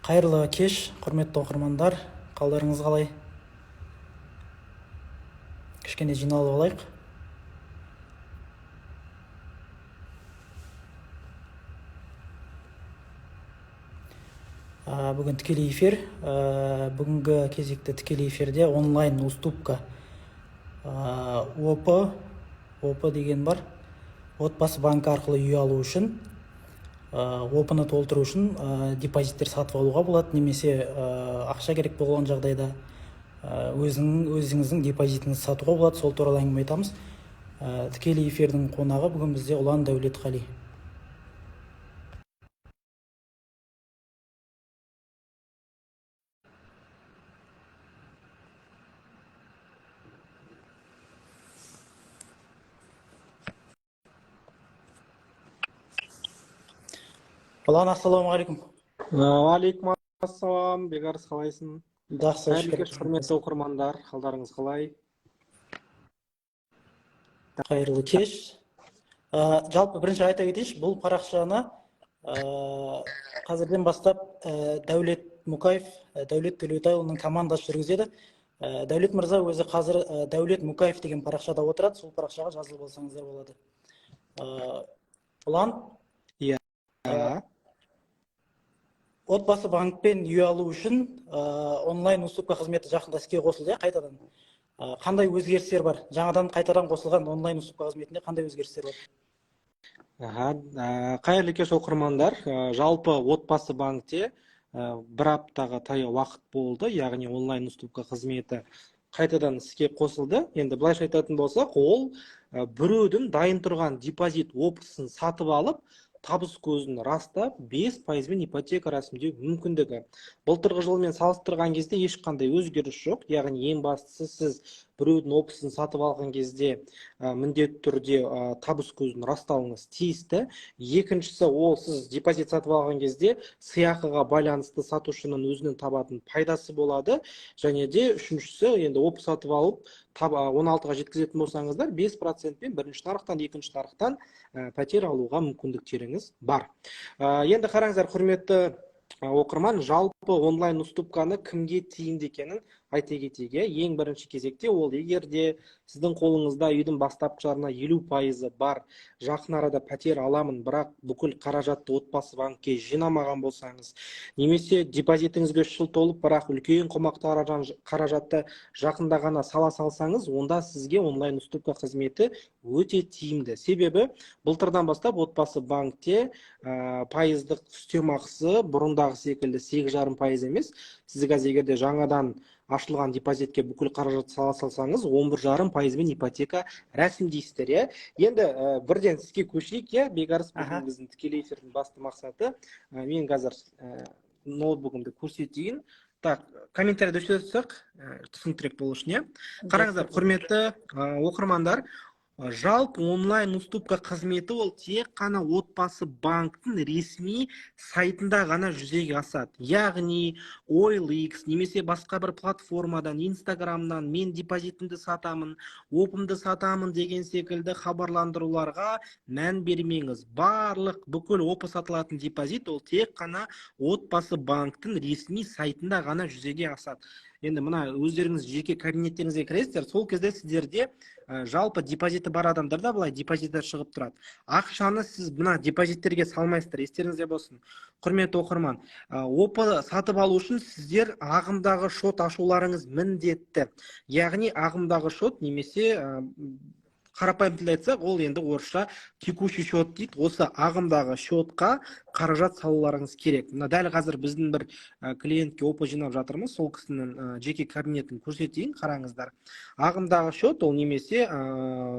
Қайырлы кеш, құрметті оқырмандар. Қалдарыңыз қалай? Кішкене жиналып алайық. Бүгін тікелей эфир. Бүгінгі кезекті тікелей эфирде онлайн уступка. ОП деген бар. Отбасы банкі арқылы үй алу үшін, ОП-ны толтыру үшін депозиттер сатып алуға болады, немесе ақша керек болған жағдайда өзіңіздің депозитіңізді сатуға болады. Сол туралы әңгіме айтамыз. Тікелей эфирдің қонағы бүгін бізде Ұлан Дәулетқали. Ұлан, ассалаумағалейкум. Алейкум ассалам, Бекарыс, қалайсың? Жақсы, Қайырлы кеш, құрметті оқырмандар, қалдарыңыз қалай? Қайырлы кеш. Жалпы бірінші айта кетейінші, бұл парақшаны қазірден бастап Дәулет Мұкаев, Дәулет Төлеутайұлының командасы жүргізеді. Дәулет мырза өзі қазір Дәулет Мұкаев деген парақшада отырады, сол парақшаға жазылып алсаңыздар болады. Ұлан? Иә. Отбасы банкпен үй алу үшін онлайн уступка қызметі жақында іске қосылды, қайтадан. Қандай өзгерістер бар? Жаңадан қайтадан қосылған онлайн уступка қызметінде қандай өзгерістер бар? Қайырлы кеш, оқырмандар. Жалпы отбасы банкте бір аптаға таяу уақыт болды, яғни онлайн уступка қызметі қайтадан іске қосылды. Енді былайша айтатын болсақ, ол біреудің дайын тұрған депозит опысын сатып алып, табыс көзін растап 5%-мен ипотека рәсімдеу мүмкіндігі. Былтырғы жылмен салыстырған кезде ешқандай өзгеріс жоқ. Яғни ең бастысы, сіз біреудің опысын сатып алған кезде міндетті түрде табыс көзін растауыңыз тиісті. Екіншісі, ол сіз депозит сатып алған кезде сыйақыға байланысты сатушының өзінің табатын пайдасы болады. Және де үшіншісі, енді опы сатып алып 16-ға жеткізетін болсаңыздар, 5%-пен бірінші нарықтан, екінші нарықтан пәтер алуға мүмкіндіктеріңіз бар. Енді қараңыздар, құрметті оқырман, жалпы онлайн уступканы кімге тиімді екенін айта кетейік. Ең бірінші кезекте ол егерде сіздің қолыңызда үйдің бастапқы жарна 50% бар, жақын арада пәтер аламын, бірақ бүкіл қаражатты отбасы банкке жинамаған болсаңыз, немесе депозитіңізге 3 жыл толып, бірақ үлкен қомақты қаражатты жақында ғана сала салсаңыз, онда сізге онлайн уступка қызметі өте тиімді. Себебі былтырдан бастап отбасы банкте пайыздық үстемақысы бұрындағы секілді 8,5% емес, сіз қазір егерде жаңадан ашылған депозитке бүкіл қаражат сала салсаңыз, 11,5%-мен ипотека рәсімдейсіздер. Енді бірден сізге көшейік, Бекарыс, біздің тікелей эфирдің басты мақсаты. Мен қазір ноутбугымды көрсетейін. Так, комментарийді өшірсек, түсініктірек болу үшін. Қараңыздар, құрметті оқырмандар, жалпы онлайн уступка қызметі ол тек қана отбасы банктің ресми сайтында ғана жүзеге асады. Яғни OLX немесе басқа бір платформадан, Инстаграмнан мен депозитімді сатамын, опымды сатамын деген секілді хабарландыруларға мән бермеңіз. Барлық бүкіл опы сатылатын депозит ол тек қана отбасы банктің ресми сайтында ғана жүзеге асады. Енді мына өздеріңіз жеке кабинеттеріңізге кіресіздер, сол кезде сіздерде жалпы депозиті бар адамдарда былай депозиттер шығып тұрады. Ақшаны сіз мына депозиттерге салмайсыздар, естеріңізде болсын. Құрметті оқырман, опы сатып алу үшін сіздер ағымдағы шот ашуларыңыз міндетті. Яғни ағымдағы шот немесе қарапайым тілде айтсақ, ол енді орысша текущий счет дейді. Осы ағымдағы шотқа қаражат салуларыңыз керек. Дәл қазір біздің бір клиентке опы жинап жатырмыз, сол кісінің жеке кабинетін көрсетейін, қараңыздар. Ағымдағы счет ол немесе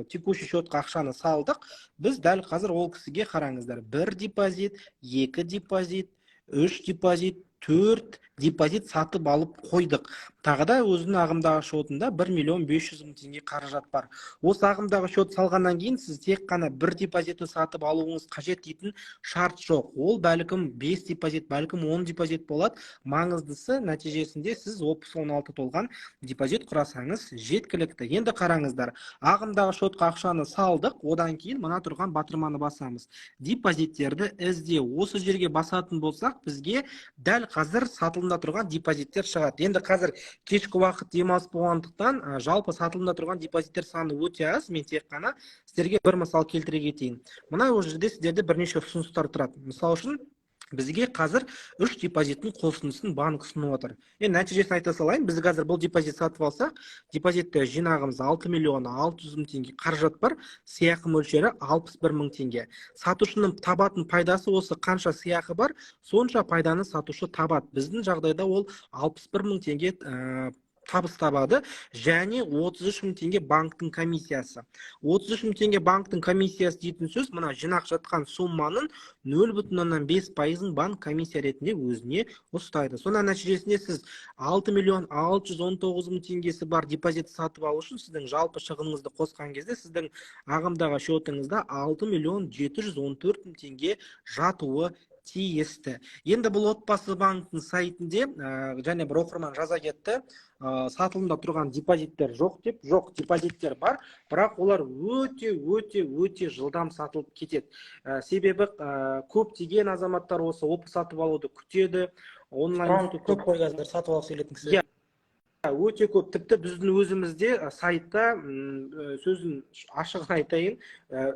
текущий счетқа ақшаны салдық. Біз дәл қазір ол кісіге қараңыздар. 1 депозит, 2 депозит, 3 депозит, 4, депозит сатып алып қойдық. Тағы да өзінің ағымдағы шотында 1.500.000 теңге қаражат бар. Осы ағымдағы шот салғаннан кейін сіз тек қана бір депозитті сатып алуыңыз қажет дейтін шарт жоқ. Ол бәлкім 5 депозит, бәлкім 10 депозит болады. Маңыздысы нәтижесінде сіз 16 толған депозит құрасаңыз жеткілікті. Енді қараңыздар, ағымдағы шотқа ақшаны салдық, одан кейін мына тұрған батырманы басамыз. Депозиттерді ізде. Осы жерге басатын болсақ, бізге дәл қазір сатылымда тұрған депозиттер шығады. Енді қазір кешкі уақыт демалыс болғандықтан жалпы сатылымда тұрған депозиттер саны өте аз. Мен тек қана сіздерге бір мысал келтіре кетейін. Мына ол жерде сіздерде бірнеше ұсыныстар тұрады. Мысал үшін бізге қазір 3 депозиттің қосындысын банк ұсынып отыр. Енді нәтижесін айта салайын, біз қазір бұл депозит сатып алсақ, депозитті жинағымыз 6.600.000 теңге қаражат бар, сыйақы мөлшері 61.000 теңге. Сатушының табатын пайдасы осы, қанша сыйақы бар, сонша пайданы сатушы табады. Біздің жағдайда ол 61.000 теңге табыс табады, және 33.000 теңге банктың комиссиясы. 33.000 теңге банктың комиссиясы дейтін сөз, мына жинақ жатқан сумманың 0,5%-ын банк комиссия ретінде өзіне ұстайды. Сонда нәтижесінде сіз 6.619.000 теңгесі бар депозит сатып алу үшін сіздің жалпы шығыныңызды қосқан кезде сіздің ағымдағы шотыңызда 6.714.000 теңге жатуы тиісті. Енді бұл отбасы банктың сайтінде және бір оқырман жаза кетті, сатылымда тұрған депозиттер жоқ деп. Жоқ, депозиттер бар, бірақ олар өте жылдам сатылып кетеді. Себебі көптеген азаматтар осы опы сатып алуды күтеді. Онлайн көп қой қазір сатып алғысы келетін кісілер. Өте көп. Тіпті біздің өзімізде сайтта, сөзін ашығын айтайын,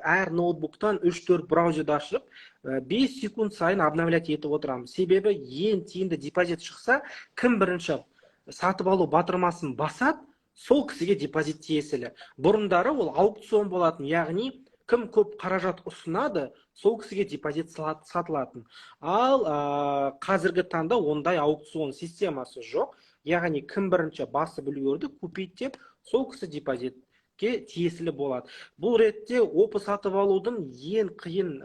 әр ноутбуктан 3-4 браузерді ашып, 5 секунд сайын обновлять етіп отырамыз. Себебі ең тиімді депозит шықса, кім бірінші сатып алу батырмасын басады, сол кісіге депозит тиесілі. Бұрындары ол аукцион болатын, яғни кім көп қаражат ұсынады, сол кісіге депозит сатылатын. Ал қазіргі таңда ондай аукцион системасы жоқ. Яғни кім бірінші басып үлгерді, купить деп, сол кісі депозитке тиесілі болады. Бұл ретте опы сатып алудың ең қиын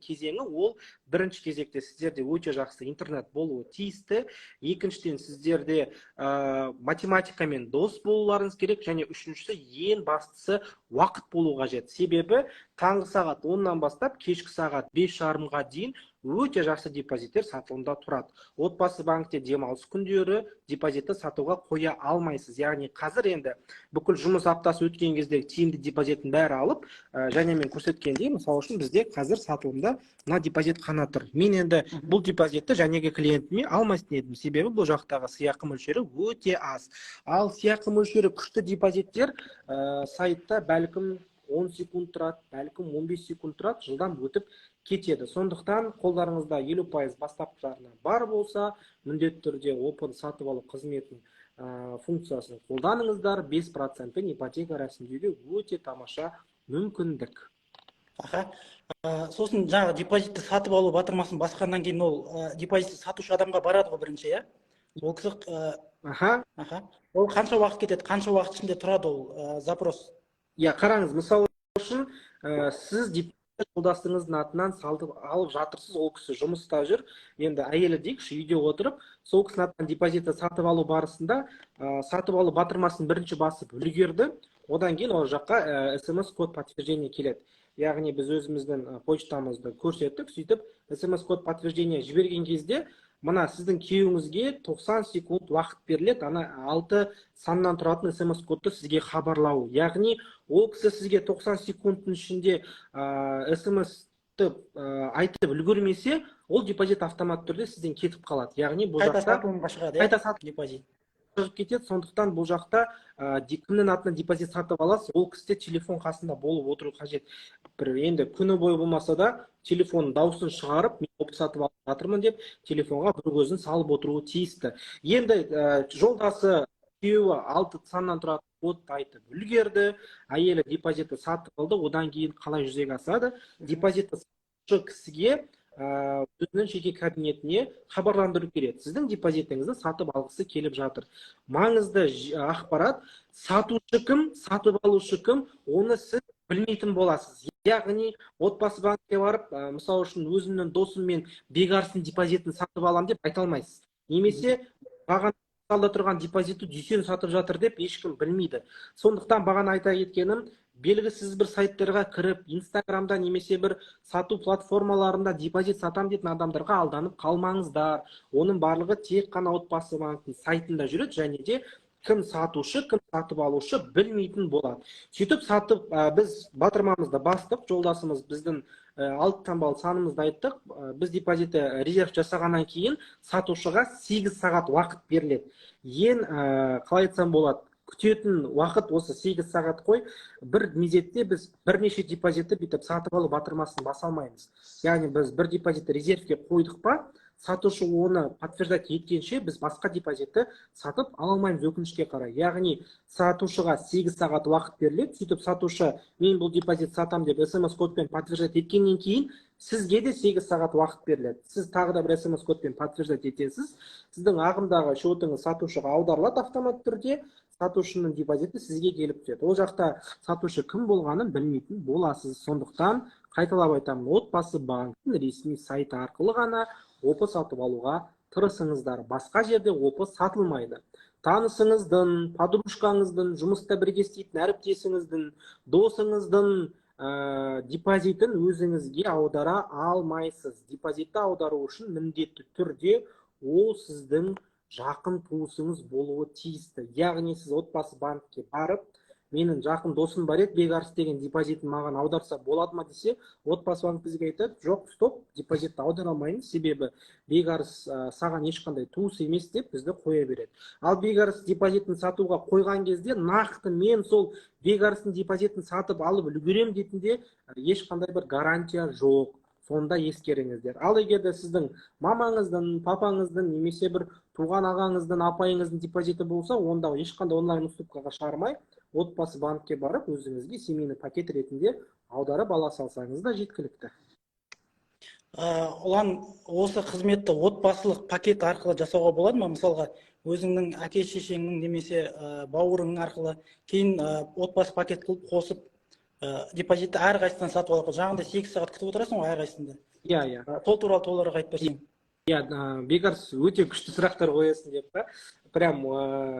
кезеңі ол бірінші кезекте сіздерде өте жақсы интернет болуы тиісті. Екіншіден сіздерде математикамен дос болуларыңыз керек, және үшіншісі ең бастысы уақыт болу қажет. Себебі таңғы сағат 10-нан бастап кешкі сағат 5:30-ға дейін өте жақсы депозиттер сатылымда тұрады. Отбасы банкте демалыс күндері депозитті сатуға қоя алмайсыз. Яғни қазір енді бүкіл жұмыс аптасы өткен кезде тиімді депозиттің бәрі алып, және мен көрсеткендей, мысалы үшін бізде қазір сатылымда мына депозит қана тұр. Мен енді бұл депозитті жәнегі клиентіме алмайсын едім. Себебі бұл жақтағы сыйақы мөлшері өте аз. Ал сыйақы мөлшері күшті депозиттер сайтта бәлкім 10 секунд тұрады, бәлкім 15 секунд тұрады, жылдам өтіп кетеді. Сондықтан қолдарыңызда 50% бастапқы жарна бар болса, міндетті түрде опын сатып алу қызметінің функциясын қолданыңыздар. 5% ипотека рәсімдеуге өте тамаша мүмкіндік. Сосын жаңағы депозитті сатып алу батырмасын басқаннан кейін ол депозитті сатушы адамға барады ғой бірінші, иә? Ол кісі ол қанша уақыт кетеді, қанша уақыт ішінде тұрады ол запрос? Қараңыз, мысалы үшін сіз депозит жолдасыңыздың атынан алып жатырсыз, ол кісі жұмыста жүр. Енді әйелі дейікші, үйде отырып, сол кісінің атынан депозитті сатып алу барысында сатып алу батырмасын бірінші басып үлгерді. Одан кейін ол жаққа SMS-код подтверждение келеді. Яғни біз өзіміздің почтамызды көрсеттік, сөйтіп SMS-код подтверждение жіберген кезде мына сіздің күйеуіңізге 90 секунд уақыт беріледі, ана 6 саннан тұратын SMS-кодты сізге хабарлау. Яғни ол кісі сізге 90 секундтың ішінде SMS-ті айтып үлгермесе, ол депозит автомат түрде сізден кетіп қалады. Яғни бұл жақта қайта сатылымға депозит кетеді. Сондықтан бұл жақта кімнің атынан депозит сатып аласыз, ол кісіде телефон қасында болып отыру қажет. Енді күні бойы болмаса да телефон дауысын шығарып, мен опы сатып алып жатырмын деп, телефонға бір көзін салып отыруы тиісті. Енді жолдасы күйеуі 6 саннан тұратын кодты айтып үлгерді, әйелі депозитті сатып алды, одан кейін қалай жүзеге асады? Депозитті сатушы кісіге өзінің жеке кабинетіне хабарландыру керек. Сіздің депозитіңізді сатып алғысы келіп жатыр. Маңызды ақпарат, сатушы кім, сатып алушы кім, оны сіз білмейтін боласыз. Яғни отбасы банкке барып, мысалы үшін өзімнің досым мен Бекарыстың депозитін сатып аламын деп айта алмайсыз. Немесе бағана салда тұрған депозитті дүйсен сатып жатыр деп ешкім білмейді. Сондықтан бағана айта кеткенім, белгісіз бір сайттарға кіріп, Инстаграмда немесе бір сату платформаларында депозит сатам дейтін адамдарға алданып қалмаңыздар. Оның барлығы тек қана отбасы банктің сайтында жүреді, және де кім сатушы, кім сатып алушы білмейтін болады. Сөйтіп сатып, біз батырмамызды бастық, жолдасымыз біздің алты таңбалы санымызды айттық. Біз депозитті резерв жасағаннан кейін сатушыға 8 сағат уақыт беріледі. Қалай айтсам болады, күтетін уақыт осы 8 сағат қой. Бір мезетте біз бірнеше депозитті бүйтіп сатып алу батырмасын баса алмаймыз. Яғни біз бір депозитті резервке қойдық па, сатушы оны подтверждать еткенше біз басқа депозитті сатып ала алмаймыз, өкінішке қарай. Яғни сатушыға 8 сағат уақыт беріледі. Сөйтіп сатушы мен бұл депозит сатам деп смс кодпен подтверждать еткеннен кейін сізге де 8 сағат уақыт беріледі. Сіз тағы да бір смс кодпен подтверждать етесіз. Сіздің ағымдағы шотыңыз сатушыға аударылады автомат түрде. Сатушының депозиті сізге келіп түседі. Ол жақта сатушы кім болғанын білмейтін боласыз. Сондықтан қайталап айтамын, отбасы банктің ресми сайты арқылы ғана опы сатып алуға тырысыңыздар. Басқа жерде опы сатылмайды. Танысыңыздың, подружкаңыздың, жұмыста бірге істейтін әріптесіңіздің, досыңыздың депозитін өзіңізге аудара алмайсыз. Депозитті аудару үшін міндетті түрде ол сіздің жақын туысыңыз болуы тиісті. Яғни сіз отбасы банкке барып, менің жақын досым бар еді, Бекарыс деген депозитін маған аударса болады ма десе, отбасы банк бізге айтады, жоқ, стоп, депозитті аудара алмаймыз, себебі Бекарыс саған ешқандай туыс емес деп бізді қоя береді. Ал Бекарыс депозитін сатуға қойған кезде нақты мен сол Бекарыстың депозитін сатып алып үлгерем дейтінде ешқандай бір гарантия жоқ. Сонда ескеріңіздер. Ал егерде сіздің мамаңыздың, папаңыздың, немесе бір туған ағаңыздың, апайыңыздың депозиті болса, онда ешқандай онлайн уступкаға шығармай, отбасы банкке барып, өзіңізге семейный пакет ретінде аударып ала салсаңыз да жеткілікті. Ұлан, осы қызметті отбасылық пакет арқылы жасауға болады ма? Мысалға, өзіңнің әке шешеңнің немесе бауырың арқылы кейін отбасы пакет қылып қосып депозитті әрқайсысынан сатып алып, жаңағыдай 8 сағат күтіп отырасың ғой әрқайсысында. Иә. Сол туралы толығырақ айтып берсең. Иә, Бекарыс өте күшті сұрақтар қоясың деп, прям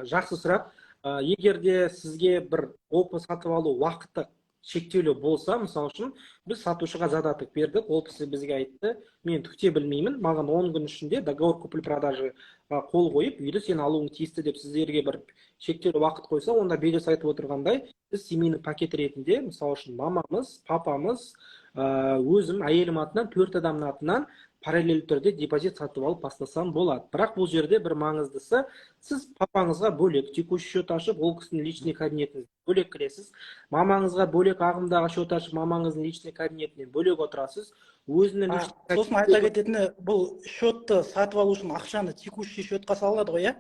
жақсы сұрақ. Егер де сізге бір опы сатып алу уақыты шектеулі болса, мысалы үшін, біз сатушыға задаток бердік, ол кісі бізге айтты, мен түкте білмеймін, маған 10 күн ішінде договор купли-продажы қол қойып, үйді сен алуың тиісті деп сіздерге бір шектеулі уақыт қойса, онда Бекарыс айтып отырғандай, біз семейный пакет ретінде, мысалы үшін, мамамыз, папамыз, өзім, әйелім атынан, 4 адамның атынан параллель түрде депозит сатып алып бастасам болады. Бірақ бұл жерде бір маңыздысы, сіз папаңызға бөлек текущий счет ашып, ол кісінің личный кабинетінен бөлек кіресіз. Мамаңызға бөлек ағымдағы счет ашып, мамаңыздың личный кабинетінен бөлек отырасыз. Өзінің сосын айта кететіні, бұл счетты сатып алу үшін ақшаны текущий счетқа салады ғой, иә?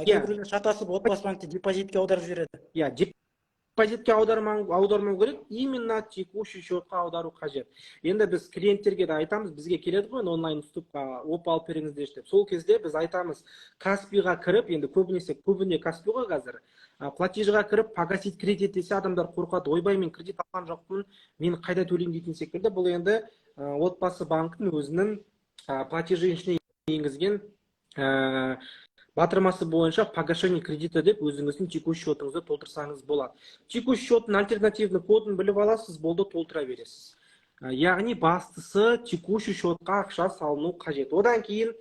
Кейбіреулер шатасып отбасы банкте депозитке аударып жібереді. Иә, депозитке аудармау керек, именно текущий счетқа аудару қажет. Енді біз клиенттерге де айтамыз, бізге келеді ғой онлайн уступқа опа алып беріңіздер деп. Сол кезде біз айтамыз, Каспиға кіріп, енді көбіне Каспи ғой қазір, платежға кіріп, погасить кредит десе адамдар қорқады, ойбай, мен кредит алған жоқпын, мен қайда төлеймін дейтін секілді. Бұл енді отбасы банктың өзінің платежі ішіне енгізген батырмасы бойынша погашение кредита деп өзіңіздің текущий счетыңызды толтырсаңыз болады. Текущий счеттың альтернативный кодын біліп аласыз, болды, толтыра бересіз. Яғни бастысы текущий счетқа ақша салыну қажет. Одан кейін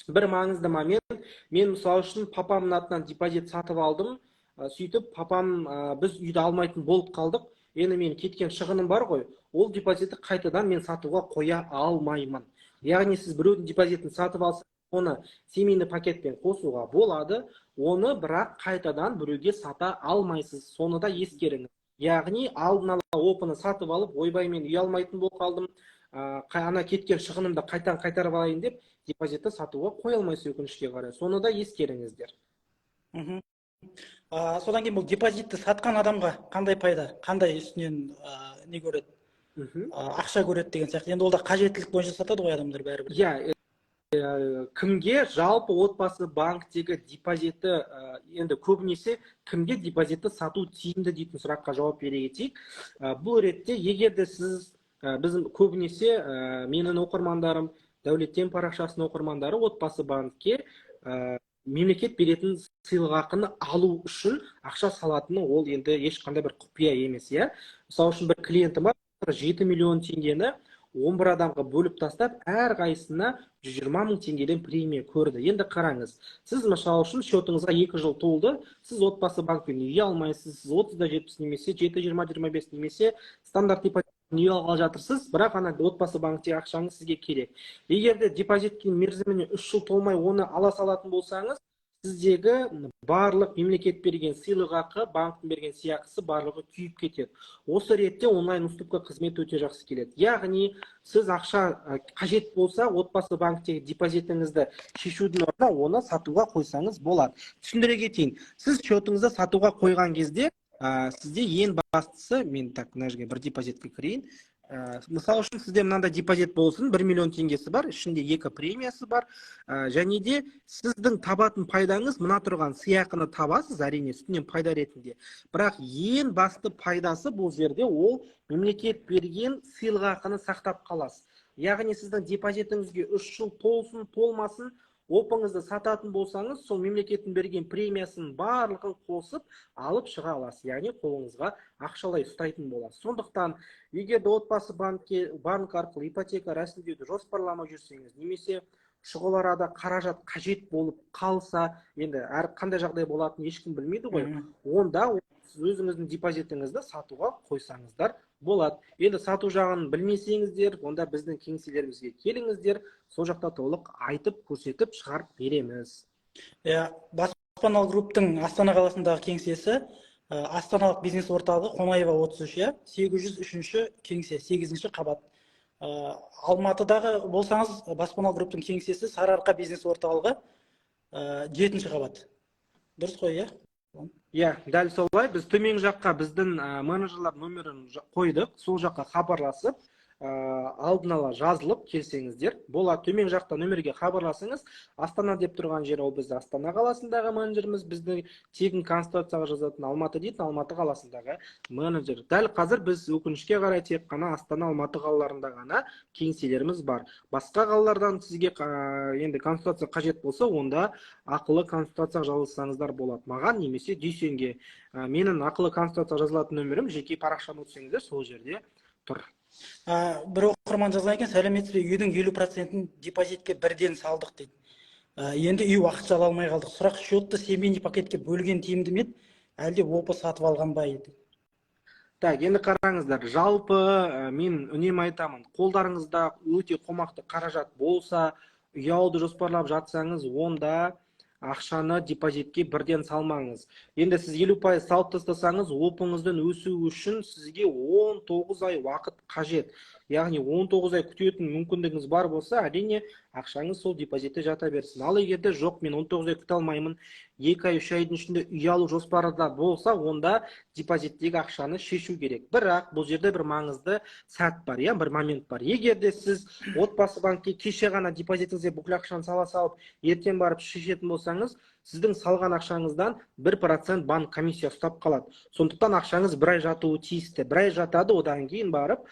бір маңызды момент, мен мысалы үшін папамның атынан депозит сатып алдым, сөйтіп папам біз үйді алмайтын болып қалдық, енді мен кеткен шығыным бар ғой, ол депозитті қайтадан мен сатуға қоя алмаймын. Яғни сіз біреудің депозитін сатып алсаңыз, оны семейный пакетпен қосуға болады, оны бірақ қайтадан біреуге сата алмайсыз. Соны да ескеріңіз. Яғни алдын ала опыны сатып алып, ойбай, мен үй алмайтын болып қалдым, ана кеткен шығынымды қайтарып алайын деп депозитті сатуға қоя алмайсыз, өкінішке қарай. Соны да ескеріңіздер. Содан кейін бұл депозитті сатқан адамға қандай пайда, қандай үстінен не көреді, ақша көреді деген сияқты. Енді ол да қажеттілік бойынша сатады ғой адамдар бәрібір. Иә, кімге жалпы отбасы банктегі депозиті енді көбінесе кімге депозитті сату тиімді дейтін сұраққа жауап бере кетейік. Бұл ретте егер де сіз біздің көбінесе менің оқырмандарым, Дәулеттен парақшасының оқырмандары отбасы банкке мемлекет беретін сыйлықақыны алу үшін ақша салатыны ол енді ешқандай бір құпия емес, иә. Мысалы үшін бір клиентім бар, 7 миллион теңгені 11 адамға бөліп тастап, әр қайсысына 120 мың теңгеден премия көрді. Енді қараңыз, сіз мысалы үшін счетыңызға 2 жыл толды, сіз отбасы банкпен үй алмайсыз, сіз 30-70 немесе 7-20-25 немесе стандарт депозит үй алғалы жатырсыз, бірақ ана отбасы банктегі ақшаңыз сізге керек. Егер де депозиттің мерзіміне 3 жыл толмай оны ала салатын болсаңыз, сіздегі барлық мемлекет берген сыйлықақы, банктің берген сыйақысы барлығы күйіп кетеді. Осы ретте онлайн уступка қызметі өте жақсы келеді. Яғни сіз ақша қажет болса, отбасы банктегі депозитіңізді шешудің орнына оны сатуға қойсаңыз болады. Түсіндіре кетейін. Сіз счетыңызды сатуға қойған кезде сізде ең бастысы, мен мына жерге бір депозитке кірейін. Мысалы үшін сізде мынандай депозит болсын, 1 миллион теңгесі бар, ішінде 2 премиясы бар, және де сіздің табатын пайдаңыз мына тұрған сыйақыны табасыз, әрине үстінен пайда ретінде. Бірақ ең басты пайдасы бұл жерде ол мемлекет берген сыйлықақыны сақтап қаласыз. Яғни сіздің депозитіңізге 3 жыл толсын, толмасын, опыңызды сататын болсаңыз, сол мемлекеттің берген премиясын барлығын қосып алып шыға аласыз. Яғни қолыңызға ақшалай ұстайтын боласыз. Сондықтан, егер де отбасы банк арқылы ипотека рәсімдеуді жоспарламай жүрсеңіз, немесе шұғыл арада қаражат қажет болып қалса, енді әр қандай жағдай болатынын ешкім білмейді ғой, онда өзіңіздің депозитіңізді сатуға қойсаңыздар болады. Енді сату жағын білмесеңіздер, онда біздің кеңселерімізге келіңіздер, сол жақта толық айтып, көрсетіп, шығарып береміз. Баспаналы групптың Астана қаласындағы кеңсесі, Астаналық бизнес орталығы Қонаева 33, 803 кеңсе, 8-ші қабат. Алматыдағы болсаңыз, Баспаналы групптың кеңсесі Сарыарқа бизнес орталығы 7-ші қабат. Дұрыс қой, Дәл солай. Біз төмен жаққа біздің менеджерлар нөмірін қойдық, сол жаққа хабарласып, алдын ала жазылып келсеңіздер болады. Төмен жақта нөмерге хабарласыңыз. Астана деп тұрған жер ол бізді Астана қаласындағы менеджеріміз, біздің тегін консультацияға жазатын Алматы дейтін Алматы қаласындағы менеджер. Дәл қазір біз өкінішке қарай тек қана Астана, Алматы қалаларында ғана кеңселеріміз бар. Басқа қалалардан сізге енді консультация қажет болса, онда ақылы консультация жазылсаңыздар болады. Маған немесе Дүйсенге. Менің ақылы консультация жазылатын нөмірім жеке парақшама өтсеңіздер, сол жерде тұр. Бір оқырман жазған екен, сәлеметсіз бе, үйдің 50%-ін депозитке бірден салдық дейді. Енді үй уақытша ала алмай қалдық. Сұрақ, счетты семейный пакетке бөлген тиімді ме еді, әлде опы сатып алған ба еді? Так, енді қараңыздар, жалпы мен үнемі айтамын, қолдарыңызда өте қомақты қаражат болса, үй алуды жоспарлап жатсаңыз, онда ақшаны депозитке бірден салмаңыз. Енді сіз 50% салып тастасаңыз, опыңыздың өсу үшін сізге 19 ай уақыт қажет. Яғни 19 ай күтетін мүмкіндігіңіз бар болса, әрине ақшаңыз сол депозитте жата берсін. Ал егерде жоқ, мен 19 ай күте алмаймын, 2 ай 3 айдың ішінде үй алу жоспарында болса, онда депозиттегі ақшаны шешу керек. Бірақ бұл жерде бір маңызды сәт бар, бір момент бар. Егерде сіз отбасы банкке кеше ғана депозитіңізге бүкіл ақшаны сала салып, ертең барып шешетін болсаңыз, сіздің салған ақшаңыздан 1% банк комиссия ұстап қалады. Сондықтан ақшаңыз бір ай жатуы тиісті. Бір ай жатады, одан кейін барып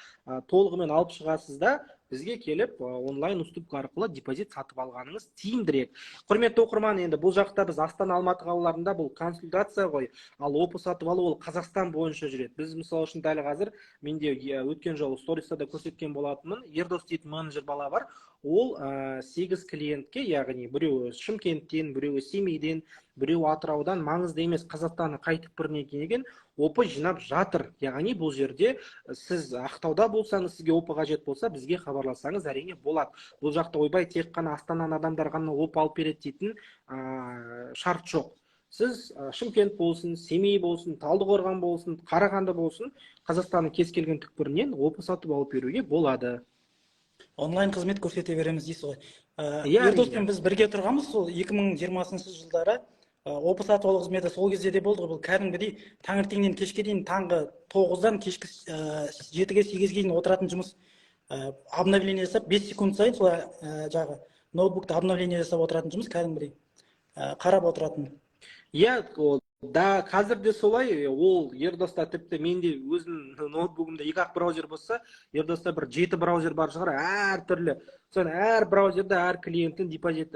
толығымен алып шығасыз да, бізге келіп онлайн уступка арқылы депозит сатып алғаныңыз тиімдірек. Құрметті оқырман, енді бұл жақта біз Астана, Алматы қалаларында бұл консультация ғой, ал опы сатып алу ол Қазақстан бойынша жүреді. Біз мысалы үшін дәл қазір менде өткен жолы сториста да көрсеткен болатынмын, Ердос дейтін менеджер бала бар. Ол 8 клиентке, яғни біреуі Шымкенттен, біреуі Семейден, біреуі Атыраудан, маңызды емес Қазақстанның қай түкпірінен келген опы жинап жатыр. Яғни бұл жерде сіз Ақтауда болсаңыз, сізге опы қажет болса, бізге хабарласаңыз әрине болады. Бұл жақта ойбай тек қана Астананың адамдар ғана опы алып береді дейтін шарт жоқ. Сіз Шымкент болсын, Семей болсын, Талдықорған болсын, Қарағанды болсын, Қазақстанның кез келген түкпірінен опы сатып алып беруге болады. Онлайн қызмет көрсете береміз дейсіз ғой. Ердоспен біз бірге тұрғанбыз, сол 2020 жылдары опы сатып алу қызметі сол кезде де болды ғой. Бұл кәдімгідей таңертеңнен кешке дейін, таңғы 9-дан кешкі 7-ге 8-ге дейін отыратын жұмыс. Обновление жасап 5 секунд сайын сол жағы ноутбукты обновление жасап отыратын жұмыс, кәдімгідей қарап отыратын. Иә, да, қазір де солай. Ол Ердоста тіпті менде өзім ноутбугымда 2-ақ браузер болса, Ердоста бір 7 браузер бар шығар, әртүрлі. Соны әр браузерде әр клиенттің депозит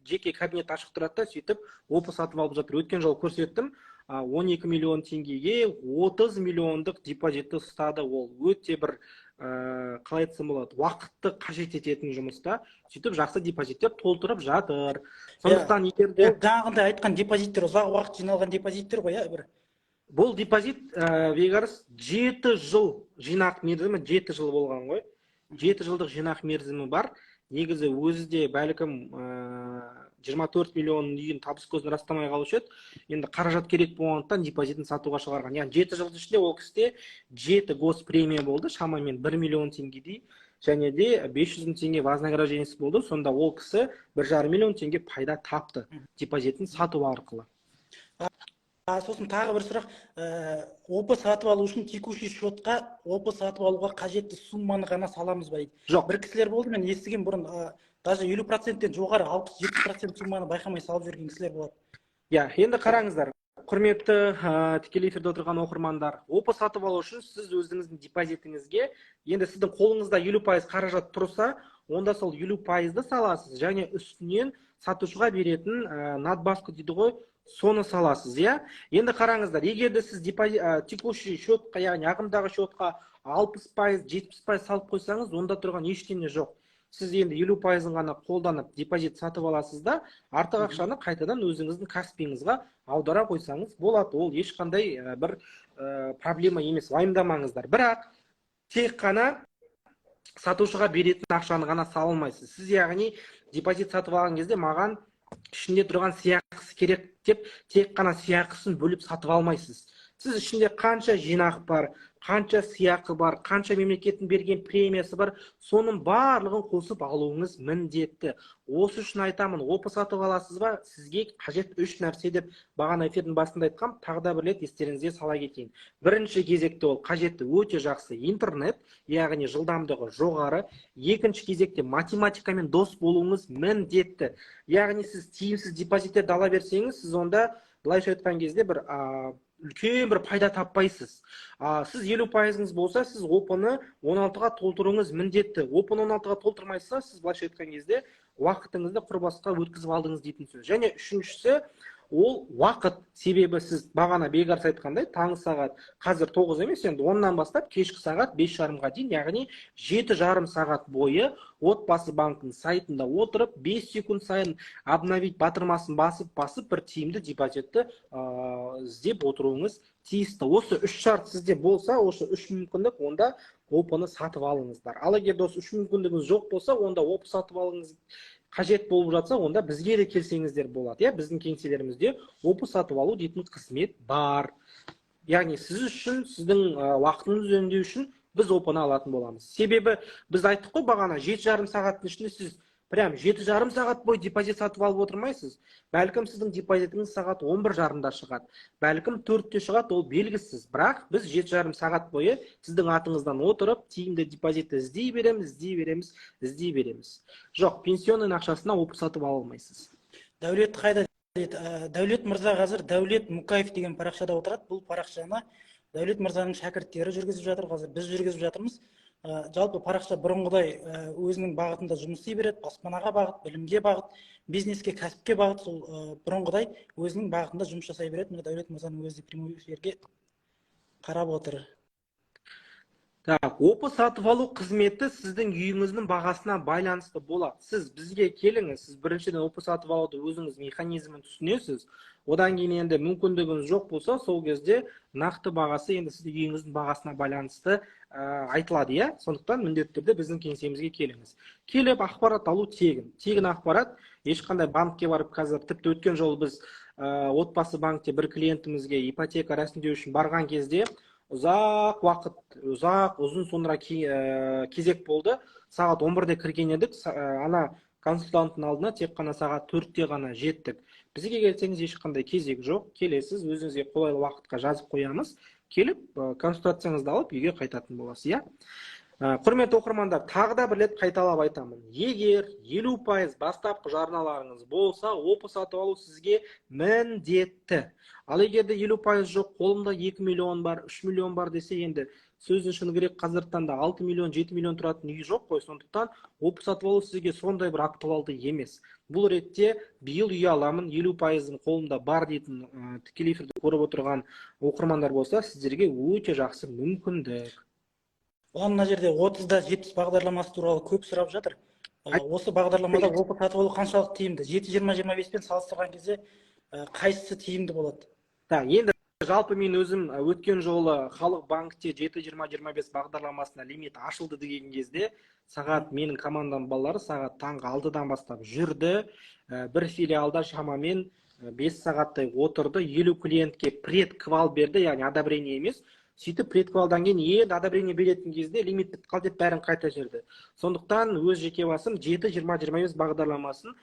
жеке кабинет ашық тұрады да, сөйтіп опа сатып алып жатыр. Өткен жолы көрсеттім, 12 миллион теңгеге 30 миллиондық депозитті ұстады. Ол өте бір қалай айтсам болады, уақытты қажет ететін жұмыста, сөйтіп жақсы депозиттер толтырып жатыр. Сондықтан егерде жаңағындай айтқан депозиттер ұзақ уақыт жиналған депозиттер ғой, бір бұл депозит Вегарс 7 жыл жинақ мерзімі 7 жыл болған ғой. 7 жылдық жинақ мерзімі бар. Негізі өзі де бәлкім 24 миллион дейін табыс көзін растамай қалушы еді. Енді қаражат керек болғандықтан депозитін сатуға шығарған. Яғни 7 жылдың ішінде ол кісіде 7 госпремия болды, шамамен 1 миллион теңгедей, және де 500 мың теңге вознаграждениесі болды. Сонда ол кісі 1,5 миллион теңге пайда тапты депозитін сату арқылы. Сосын тағы бір сұрақ, опа сатып алу үшін текущий счетқа опа сатып алуға қажетті сумманы ғана саламыз ба дейді. Жоқ. Бір кісілер болды, мен естіген бұрын, даже 50%-тен жоғары 60-70% сумманы байқамай салып жүрген кісілер болады. Иә, енді қараңыздар, құрметті тікелей эфирде отырған оқырмандар, опа сатып алу үшін сіз өзіңіздің депозитіңізге, енді сіздің қолыңызда 50% қаражат тұрса, онда сол 50%-ды саласыз, және үстінен сатушыға беретін надбавка дейді ғой, соны саласыз, иә. Енді қараңыздар, егер де сіз текущий счетқа, яғни ағымдағы счетқа 60%, 70% салып қойсаңыз, онда тұрған ештеңе жоқ. Сіз енді 50%-ын ғана қолданып депозит сатып аласыз да, артық ақшаны қайтадан өзіңіздің каспиіңізға аудара қойсаңыз болады. Ол ешқандай бір проблема емес, уайымдамаңыздар. Бірақ тек қана сатушыға беретін ақшаны ғана салмайсыз. Сіз яғни депозит сатып алған кезде маған ішінде тұрған сыйақысы керек деп, тек қана сыйақысын бөліп сатып алмайсыз. Сіз ішінде қанша жинақ бар, қанша сыйақы бар, қанша мемлекеттің берген премиясы бар, соның барлығын қосып алуыңыз міндетті. Осы үшін айтамын, опа сатып аласыз ба, сізге қажет 3 нәрсе деп бағана эфирдің басында айтқам, тағы да бір рет естеріңізге сала кетейін. Бірінші кезекте ол қажетті өте жақсы интернет, яғни жылдамдығы жоғары. Екінші кезекте математикамен дос болуыңыз міндетті. Яғни сіз тиімсіз депозиттерді ала берсеңіз, сіз онда былайша айтқан кезде бір үлкен бір пайда таппайсыз. Сіз 50%-іңіз болса, сіз опаны 16-ға толтыруыңыз міндетті. Опаны 16-ға толтырмайсыз, сіз былайша айтқан кезде уақытыңызды құрбасқа өткізіп алдыңыз дейтін сөз. Және үшіншісі, ол уақыт. Себебі сіз бағана Бегарс айтқандай, таңғы сағат қазір 9 емес, енді 10-нан бастап кешкі сағат 5:30-ға дейін, яғни 7,5 сағат бойы отбасы банкінің сайтында отырып, 5 секунд сайын обновить батырмасын басып, бір тиімді депозитті іздеп отыруыңыз тиісті. Осы 3 шарт сізде болса, осы 3 мүмкіндік, онда опаны сатып алыңыздар. Ал егер осы 3 мүмкіндігіңіз жоқ болса, онда опы сатып алыңыз қажет болып жатса, онда бізге де келсеңіздер болады. Біздің кеңселерімізде опы сатып алу дейтін қызмет бар. Яғни сіз үшін, сіздің уақытыңызды үнемдеу үшін біз опаны алатын боламыз. Себебі біз айттық қой бағана, 7,5 сағаттың ішінде сіз прям 7,5 сағат бойы депозит сатып алып отырмайсыз. Бәлкім сіздің депозитіңіз сағат 11:30-да шығады. Бәлкім 4-те шығады, ол белгісіз. Бірақ біз 7,5 сағат бойы сіздің атыңыздан отырып, тиімді депозитті іздей береміз. Жоқ, пенсионный ақшасына опы сатып ала алмайсыз. Дәулет қайда дейді? Дәулет мырза қазір Дәулет Мұқаев деген парақшада отырады. Бұл парақшаны Дәулет мырзаның шәкірттері жүргізіп жатыр, қазір біз жүргізіп жатырмыз. Жалпы парақша бұрынғыдай өзінің бағытында жұмыс істей береді, баспанаға бағыт, білімге бағыт, бизнеске, кәсіпке бағыт, сол бұрынғыдай өзінің бағытында жұмыс жасай береді. Міне Дәулет мырзаның өзі прямой эфирге қарап отыр. Опы сатып алу қызметі сіздің үйіңіздің бағасына байланысты болады. Сіз бізге келіңіз, сіз біріншіден опы сатып алуды өзіңіз механизмін түсінесіз. Одан кейін енді мүмкіндігіңіз жоқ болса, сол кезде нақты бағасы енді сіздің үйіңіздің бағасына байланысты айтылады, Сондықтан міндетті түрде біздің кеңсемізге келіңіз. Келіп ақпарат алу тегін. Тегін ақпарат, ешқандай банкке барып қазір, тіпті өткен жолы біз отбасы банкте бір клиентімізге ипотека рәсімдеу үшін барған кезде ұзақ уақыт, ұзын соңыра кезек болды. Сағат 11-де кірген едік, ана консультанттың алдына тек қана сағат 4-те ғана жеттік. Бізге келсеңіз ешқандай кезек жоқ, келесіз, өзіңізге қолайлы уақытқа жазып қоямыз, келіп консультацияңызды алып үйге қайтатын боласыз, Құрметті оқырмандар, тағы да бір рет қайталап айтамын. Егер 50% бастапқы жарналарыңыз болса, опы сатып алу сізге міндетті. Ал егерде 50% жоқ, қолымда 2 миллион бар, 3 миллион бар десе, енді сөздің шыны керек, қазіргі таңда 6 миллион, 7 миллион тұратын үй жоқ қой. Сондықтан опы сатып алу сізге сондай бір актуалды емес. Бұл ретте биыл үй аламын, 50%-ың қолымда бар дейтін тікелей эфирді көріп отырған оқырмандар болса, сіздерге өте жақсы мүмкіндік. Мына жерде 30-да 70 бағдарламасы туралы көп сұрап жатыр. Осы бағдарламада опыт сатып алу қаншалық тиімді? 7-20-25 пен салыстырған кезде қайсысы тиімді болады? Енді жалпы мен өзім өткен жолы халық банкте 7-20-25 бағдарламасына лимит ашылды деген кезде сағат менің командам балалары сағат таңғы 6-дан бастап жүрді. Бір филиалда шамамен 5 сағаттай отырды. 50 клиентке предквал берді, яғни одобрение емес. Сөйтіп предквалдан кейін енді одобрение беретін кезде лимит бітіп қалды деп бәрін қайта жүрді. Сондықтан өз жеке басым 7-20-25 бағдарламасын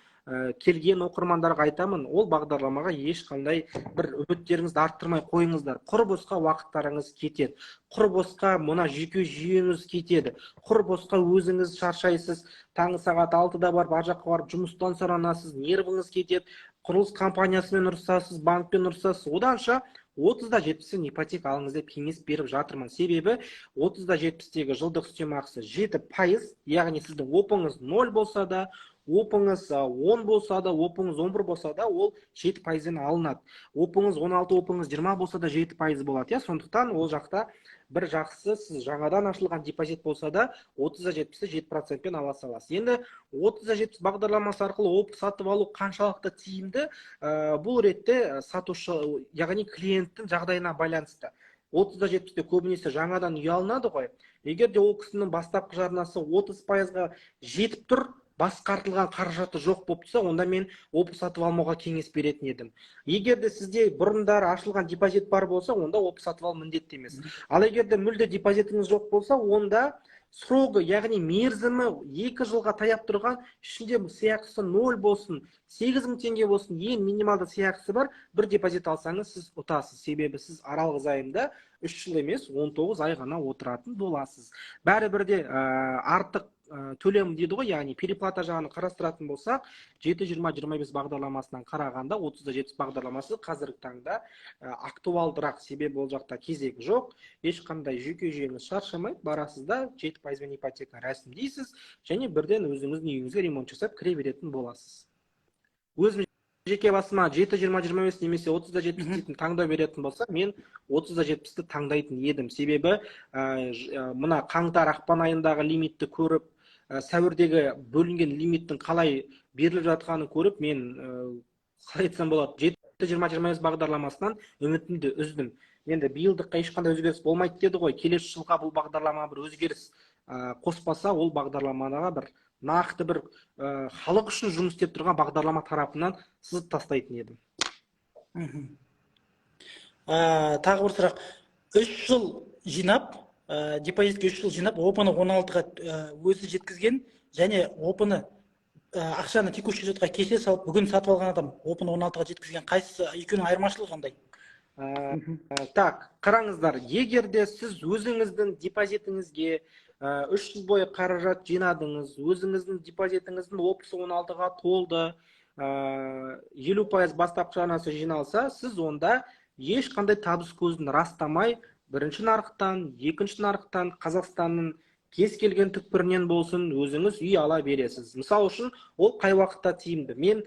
келген оқырмандарға айтамын, ол бағдарламаға ешқандай бір үміттеріңізді арттырмай қойыңыздар. Құр босқа уақыттарыңыз кетеді. Құр босқа мына жүйке жүйеңіз кетеді. Құр босқа өзіңіз шаршайсыз. Таңғы сағат 6-да бар жаққа барып жұмыстан сұранасыз, нервіңіз кетеді. Құрылыс компаниясымен ұрысасыз, банкпен ұрысасыз. Оданша 30-да 70-ін ипотека алыңыз деп кеңес беріп жатырмын. Себебі 30-да 70-тегі жылдық үстемақысы 7%, яғни сіздің опыңыз 0 болса да, опыңыз 10 болса да, опыңыз 11 болса да, ол 7%-ден алынады. Опыңыз 16, опыңыз 20 болса да 7% болады. Сондықтан ол жақта бір жақсы, сіз жаңадан ашылған депозит болса да 30-да 70-ті 7%-пен ала саласыз. Енді 30-да 70 бағдарламасы арқылы опыт сатып алу қаншалықты тиімді? Бұл ретте сатушы, яғни клиенттің жағдайына байланысты. 30-да 70-те көбінесе жаңадан үй алынады ғой. Егер де ол кісінің бастапқы жарнасы 30%-ға жетіп тұр, басқартылған қаражаты жоқ болып тұрса, онда мен опыт сатып алмауға кеңес беретін едім. Егер де сізде бұрындары ашылған депозит бар болса, онда опыт сатып алу міндетті емес. Ал егер де мүлде депозитіңіз жоқ болса, онда срогы, яғни мерзімі 2 жылға таяп тұрған, ішінде сыйақысы 0 болсын, 8.000 теңге болсын, ең минималды сыйақысы бар, бір депозит алсаңыз, сіз ұтасыз. Себебі сіз аралық займда 3 жыл емес, 19 ай ғана отыратын боласыз. Бәрібірде артық төлем дейді ғой, яғни переплата жағын қарастыратын болсақ, 7-20-25 бағдарламасынан қарағанда 30-да 70 бағдарламасы қазіргі таңда актуалдырақ. Себебі ол жақта кезек жоқ, ешқандай жүйке жүйеңіз шаршамайды, барасыз да 7%-бен ипотека рәсімдейсіз, және бірден өзіңіздің үйіңізге ремонт жасап кіре беретін боласыз. Өзім жеке басыма 7-20-25 немесе 30-да 70 дейтін таңдау беретін болса, мен 30-да 70-ті таңдайтын едім. Себебі мына қаңтар ақпан айындағы лимитті көріп, сәуірдегі бөлінген лимиттің қалай беріліп жатқанын көріп, мен қалай айтсам болады, 7-20-25 бағдарламасынан үмітімді үздім. Енді биылдыққа ешқандай өзгеріс болмайды деді ғой, келесі жылға бұл бағдарлама бір өзгеріс қоспаса, ол бағдарламаға бір нақты бір халық үшін жұмыс істеп тұрған бағдарлама тарапынан сызып тастайтын едім. Тағы бір сұрақ. 3 жыл жинап, депозитке 3 жыл жинап, опыны 16-ға өзі жеткізген, және опыны ақшаны текущий счетқа кеше салып, бүгін сатып алған адам опыны 16-ға жеткізген, қайсысы, екеуінің айырмашылығы қандай? Так, қараңыздар, егер де сіз өзіңіздің депозитіңізге 3 жыл бойы қаражат жинадыңыз, өзіңіздің депозитіңіздің опысы 16-ға толды, 50% бастапқы жарнасы жиналса, сіз онда ешқандай табыс көзін растамай, бірінші нарықтан, екінші нарықтан, Қазақстанның кез келген түкпірінен болсын, өзіңіз үй ала бересіз. Мысал үшін, ол қай уақытта тиімді? Мен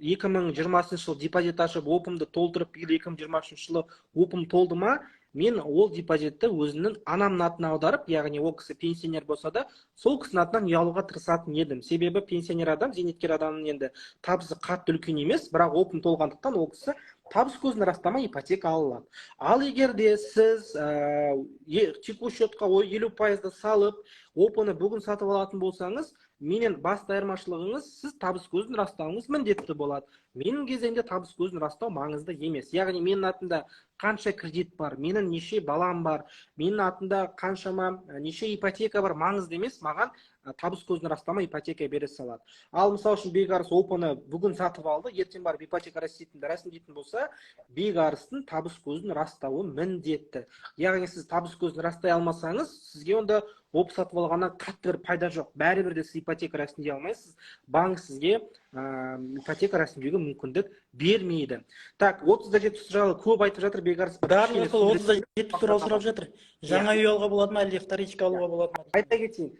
2020 жыл депозит ашып, опымды толтырып, 2023 жылы опым толды ма, мен ол депозитті өзінің анамның атына аударып, яғни ол кісі пенсионер болса да, сол кісінің атынан үй алуға тырысатын едім. Себебі пенсионер адам, зейнеткер адамның енді табысы қатты үлкен емес, бірақ опым толғандықтан ол кісі табыс көзін растамай ипотека алады. Ал егер де сіз текущий счетқа 50%-ды салып, опыны бүгін сатып алатын болсаңыз, менен басты айырмашылығыңыз, сіз табыс көзін растауыңыз міндетті болады. Менің кезеңде табыс көзін растау маңызды емес. Яғни менің атында қанша кредит бар, менің неше балам бар, менің атында қаншама неше ипотека бар, маңызды емес. Маған табыс көзін растамай ипотека бере салады. Ал мысалы үшін бекарыс опыны бүгін сатып алды, ертең барып ипотека рәсімдейтін болса, бекарыстың табыс көзін растауы міндетті. Яғни сіз табыс көзін растай алмасаңыз, сізге онда оп сатып алғаннан қатты бір пайда жоқ. Бәрібір де сіз ипотека рәсімдей алмайсыз. Банк сізге ипотека рәсімдеуге мүмкіндік бермейді. Так, 30-70 жайлы көп айтып жатыр бекарыс. Барлығы сол 30-70 туралы сұрап жатыр. Жаңа үй алуға болады ма, әлде вторичка алуға болады ма? Айта кетейін,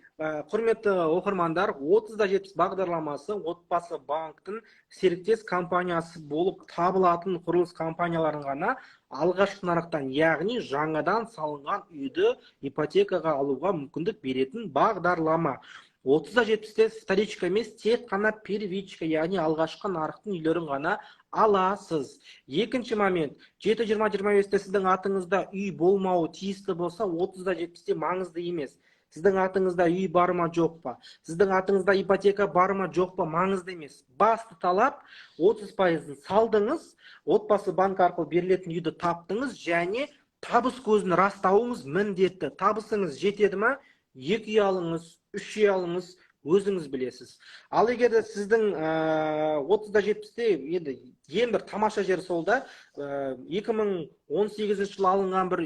құрметті оқырмандар, 30-70 бағдарламасы отбасы банктың серіктес компаниясы болып табылатын құрылыс компанияларын ғана алғашқы нарықтан, яғни жаңадан салынған үйді ипотекаға алуға мүмкіндік беретін бағдарлама. 30-70-те вторичка емес, тек қана первичка, яғни алғашқы нарықтың үйлерін ғана аласыз. Екінші момент, 7-20-25-те сіздің атыңызда үй болмауы тиісті болса, 30-70-те маңызды емес. Сіздің атыңызда үй бар ма, жоқ па? Сіздің атыңызда ипотека бар ма, жоқ па? Маңызды емес. Басты талап 30%-ын салдыңыз, отбасы банк арқылы берілетін үйді таптыңыз, және табыс көзін растауыңыз міндетті. Табысыңыз жетеді ма? 2 үй алыңыз, 3 үй алыңыз, өзіңіз білесіз. Ал егер де сіздің 30-70-те енді ең бір тамаша жер сол да, 2018 жылы алынған бір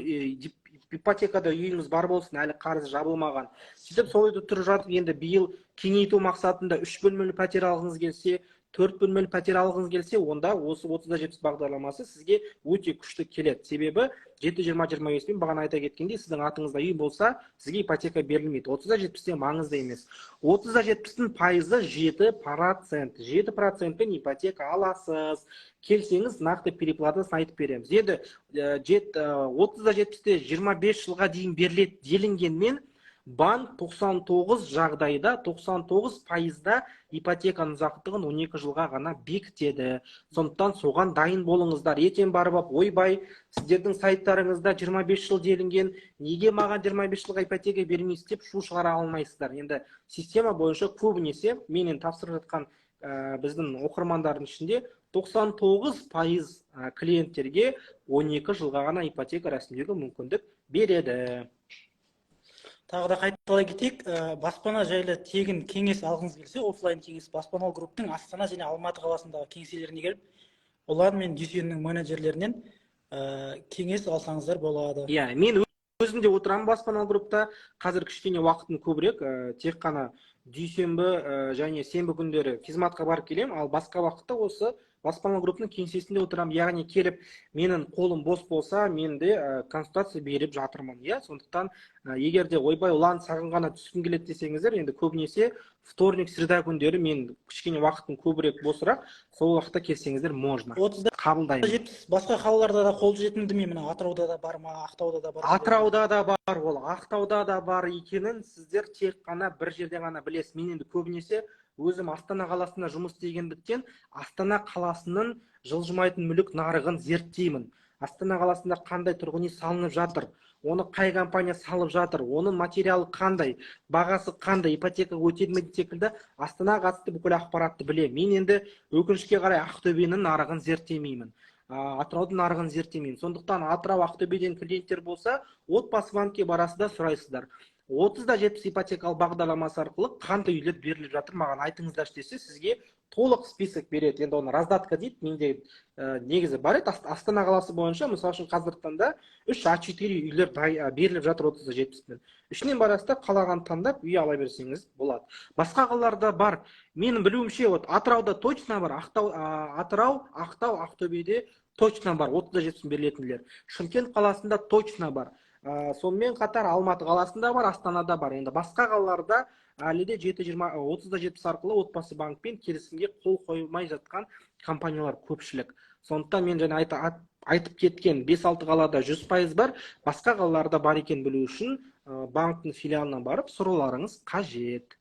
ипотекада үйіңіз бар болсын, әлі қарызы жабылмаған. Сөйтіп сол үйді тұрып жатып, енді биыл кеңейту мақсатында 3 бөлмелі пәтер алғыңыз келсе, 4 бөлмелі пәтер алғыңыз келсе, онда осы 30-70 бағдарламасы сізге өте күшті келеді. Себебі 7-20-25 пен бағана айта кеткендей, сіздің атыңызда үй болса, сізге ипотека берілмейді. 30-70-те маңызды емес. 30-70-тің пайызы 7%. 7%-пен ипотека аласыз. Келсеңіз, нақты переплатасын айтып береміз. Енді 30-70-те 25 жылға дейін беріледі делінгенмен, банк 99 жағдайда, 99%-да ипотеканың ұзақтығын 12 жылға ғана бекітеді. Сондықтан соған дайын болыңыздар. Ертең барып, ойбай, сіздердің сайттарыңызда 25 жыл делінген, неге маған 25 жылға ипотека бермейсіз деп шу шығара алмайсыздар. Енді система бойынша көбінесе менен тапсырып жатқан біздің оқырмандардың ішінде 99% клиенттерге 12 жылға ғана ипотека рәсімдеуге мүмкіндік береді. Тағы да қайталай кетейік, баспана жайлы тегін кеңес алғыңыз келсе, офлайн кеңес баспаналы групптың Астана және Алматы қаласындағы кеңселеріне келіп, олар мен Дүйсеннің менеджерлерінен кеңес алсаңыздар болады. Иә, мен өзім де отырамын баспаналы группта. Қазір кішкене уақытым көбірек, тек қана дүйсенбі және сенбі күндері физматқа барып келем, ал басқа уақытта осы баспаналы групптың кеңсесінде отырамын. Яғни келіп, менің қолым бос болса, мен де консультация беріп жатырмын. Иә, сондықтан егер де ойбай ұлан сағын ғана түскім келеді десеңіздер, енді көбінесе вторник, среда күндері мен кішкене уақытым көбірек босырақ, сол уақытта келсеңіздер можно. 30-да қабылдаймын. Басқа қалаларда да қолжетімді ме? Мына Атырауда да бар ма, Ақтауда да бар ма? Атырауда да бар, ол Ақтауда да бар екенін сіздер тек қана бір жерде ғана білесіз. Мен енді көбінесе өзім Астана қаласында жұмыс істегендіктен Астана қаласының жылжымайтын мүлік нарығын зерттеймін. Астана қаласында қандай тұрғын үй салынып жатыр, оны қай компания салып жатыр, оның материалы қандай, бағасы қандай, ипотека өтеді ме секілді Астана қатысты бүкіл ақпаратты білемін. Мен енді өкінішке қарай Ақтөбенің нарығын зерттемеймін. Атыраудың нарығын зерттемеймін. Сондықтан Атырау, Ақтөбеден клиенттер болса, отбасы банкке барасыздар, сұрайсыздар. 30-70 ипотекалық бағдарламасы арқылы қандай үйлер беріліп жатыр, маған айтыңыздаршы десе, сізге толық список береді. Енді оны раздатка дейді, менде негізі бар еді. Астана қаласы бойынша, мысалы үшін қазіргі таңда 3 А4 үйлер беріліп жатыр 30-70-пен. Ішінен барасыздар, қалаған таңдап үй ала берсеңіз болады. Басқа қалаларда бар. Менің білуімше, Атырауда точно бар, Атырау, Ақтау, Ақтөбеде точно бар 30-70 берілетіндер. Шымкент қаласында точно бар. Сонымен қатар Алматы қаласында бар, Астанада бар. Енді басқа қалаларда әлі де 30-70 арқылы отбасы банкпен келісімге қол қоймай жатқан компаниялар көпшілік. Сондықтан мен және айтып кеткен 5-6 қалада 100% бар, басқа қалаларда бар екен білу үшін банктың филиалына барып сұрауларыңыз қажет.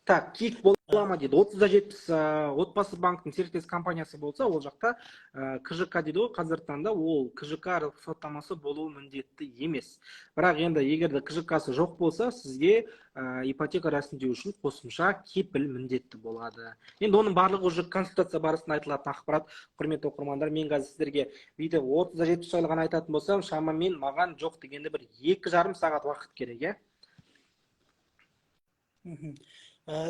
Так, кик бола ма дейді. 30-70 отбасы банктың серіктес компаниясы болса, ол жақта КЖК дейді ғой, қазіргі таңда ол КЖК рұқсаттамасы болуы міндетті емес. Бірақ енді егер де КЖК-сы жоқ болса, сізге ипотека рәсімдеу үшін қосымша кепіл міндетті болады. Енді оның барлығы уже консультация барысында айтылатын ақпарат. Құрметті оқырмандар, мен қазір сіздерге бүйтіп 30-70 жайлы ғана айтатын болсам, шамамен маған жоқ дегенде бір 2,5 сағат уақыт керек, иә?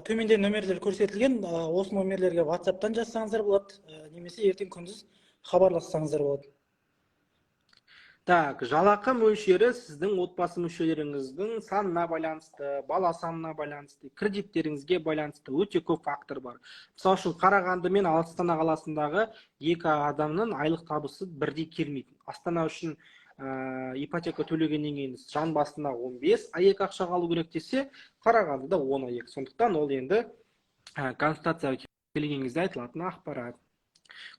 Төменде нөмірлер көрсетілген, осы нөмірлерге WhatsApp-тан жазсаңыздар болады, немесе ертең күндіз хабарлассаңыздар болады. Так, жалақы мөлшері сіздің отбасы мүшелеріңіздің санына байланысты, бала санына байланысты, кредиттеріңізге байланысты өте көп фактор бар. Мысалы үшін Қарағанды мен Астана қаласындағы екі адамның айлық табысы бірдей келмейді. Астана үшін ипотека төлегеннен кейін жан басына 15 АЕК ақша қалу керек десе, Қарағандыда 10 АЕК. Сондықтан ол енді консультацияға келген кезде айтылатын ақпарат.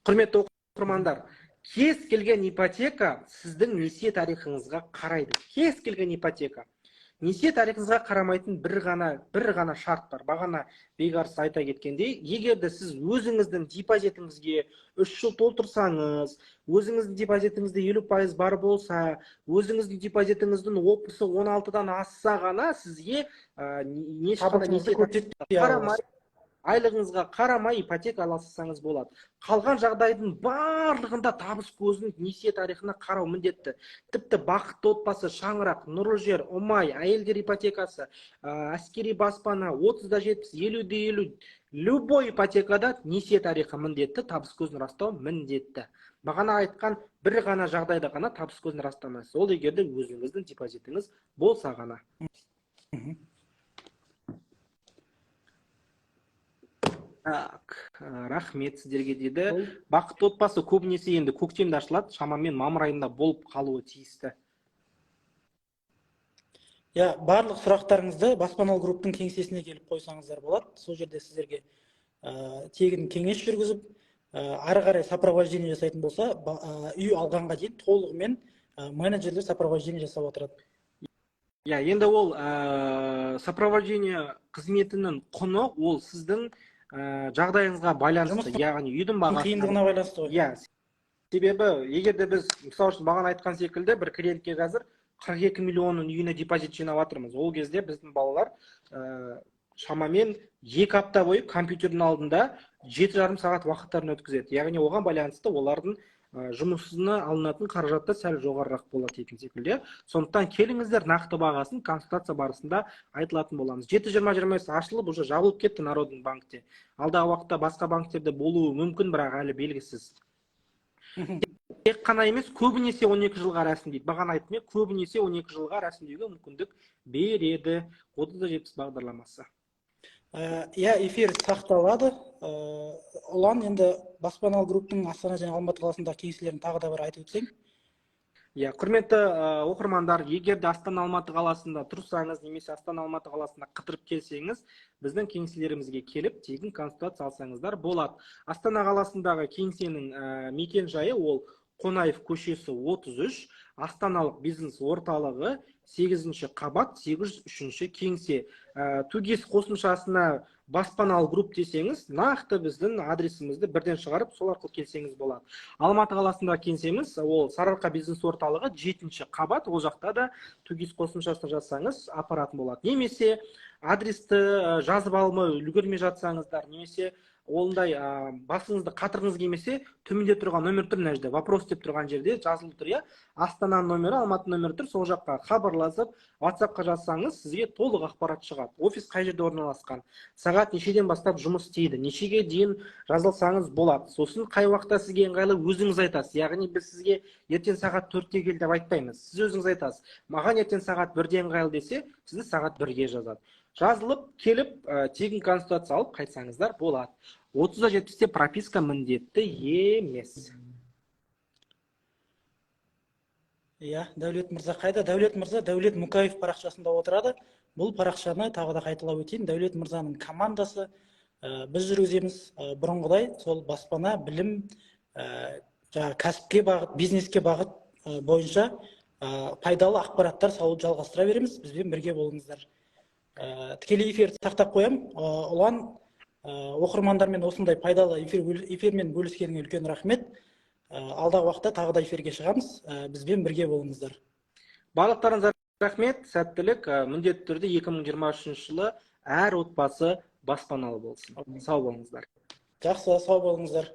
Құрметті оқырмандар, кез келген ипотека сіздің несие тарихыңызға қарайды. Кез келген ипотека. Несие тарихыңызға қарамайтын бір ғана шарт бар. Бағана Бейгарс айта кеткендей, егерде сіз өзіңіздің депозитіңізге 3 жыл толтырсаңыз, өзіңіздің депозитіңізде 50% бар болса, өзіңіздің депозитіңіздің опысы 16-дан асса ғана сізге айлығыңызға қарамай ипотека аласаңыз болады. Қалған жағдайдың барлығында табыс көзінің несие тарихына қарау міндетті. Тіпті бақытты отбасы, шаңырақ, нұрлы жер, ұмай, әйелдер ипотекасы, әскери баспана, 30-да 70, 50-де 50, любой ипотекада несие тарихы міндетті, табыс көзін растау міндетті. Бағана айтқан бір ғана жағдайда ғана табыс көзін растамайсыз. Ол егерде өзіңіздің депозитіңіз болса ғана. Так, рахмет сіздерге деді. Бақытты отбасы көбінесе енді көктемде ашылады, шамамен мамыр айында болып қалуы тиісті. Барлық сұрақтарыңызды баспаналы групптың кеңсесіне келіп қойсаңыздар болады. Сол жерде сіздерге тегін кеңес жүргізіп, ары қарай сопровождение жасайтын болса, үй алғанға дейін толығымен менеджерлер сопровождение жасап отырады. Енді ол сопровождение қызметінің құны ол сіздің жағдайыңызға байланысты, яғни үйдің бағасы қиындығына байланысты ғой. Себебі егерде біз мысалы үшін бағана айтқан секілді бір клиентке қазір 42 миллионның үйіне депозит жинап жатырмыз. Ол кезде біздің балалар шамамен 2 апта бойы компьютердің алдында 7,5 сағат уақыттарын өткізеді. Яғни оған байланысты олардың жұмысына алынатын қаражаты сәл жоғарырақ болады екен секілді. Сондықтан келіңіздер, нақты бағасын консультация барысында айтылатын боламыз. 7-20-20 ашылып, уже жабылып кетті Народный банкте. Алдағы уақытта басқа банктерде болуы мүмкін, бірақ әлі белгісіз. Тек қана емес, көбінесе 12 жылға рәсімдейді. Бағана айттым, көбінесе 12 жылға рәсімдеуге мүмкіндік береді. 30-70 бағдарламасы. Эфир сақталады. Ұлан, енді баспаналы групптың Астана және Алматы қаласындағы кеңселерін тағы да бір айтып өтсең. Құрметті оқырмандар, егер де Астана Алматы қаласында тұрсаңыз, немесе Астана Алматы қаласында қыдырып келсеңіз, біздің кеңселерімізге келіп, тегін консультация алсаңыздар болады. Астана қаласындағы кеңсенің мекен жайы ол Қонаев көшесі 33, Астаналық бизнес орталығы 8-ші қабат, 803-ші кеңсе. Тугис қосымшасына баспаналы групп десеңіз, нақты біздің адресімізді бірден шығарып, сол арқылы келсеңіз болады. Алматы қаласында кеңсеміз, ол Сарыарқа бизнес орталығы 7-ші қабат, ол жақта да Тугис қосымшасына жазсаңыз апаратын болады. Немесе адресті жазып алмай үлгермей жатсаңыздар, немесе ондай басыңызды қатырғыңыз келмесе, төменде тұрған нөмір тұр, мына жерде вопрос деп тұрған жерде жазылып тұр, Астана нөмірі, Алматы нөмірі тұр, сол жаққа хабарласып, WhatsApp-қа жазсаңыз, сізге толық ақпарат шығады. Офис қай жерде орналасқан, сағат нешеден бастап жұмыс істейді, нешеге дейін жазылсаңыз болады. Сосын қай уақытта сізге ыңғайлы өзіңіз айтасыз. Яғни біз сізге ертең сағат 4-те кел деп айтпаймыз. Сіз өзіңіз айтасыз. Маған ертең сағат 1-де ыңғайлы десе, сізді сағат 1-ге жазады. Жазылып, келіп, тегін консультация алып қайтсаңыздар болады. 30-да 70-те прописка міндетті емес. Дәулет мырза қайда? Дәулет мырза Дәулет Мұкаев парақшасында отырады. Бұл парақшаны тағы да қайталап өтейін. Дәулет мырзаның командасы біз жүргіземіз. Бұрынғыдай сол баспана, білім, кәсіпке бағыт, бизнеске бағыт бойынша пайдалы ақпараттар салуды жалғастыра береміз. Бізбен бірге болыңыздар. Тікелей эфирді сақтап қоям. Ұлан, оқырмандармен осындай пайдалы эфирмен бөліскеніңе үлкен рахмет. Алдағы уақытта тағы да эфирге шығамыз. Бізбен бірге болыңыздар. Барлықтарыңызға рахмет, сәттілік. Міндетті түрде 2023 жылы әр отбасы баспаналы болсын. Сау болыңыздар. Жақсы, сау болыңыздар.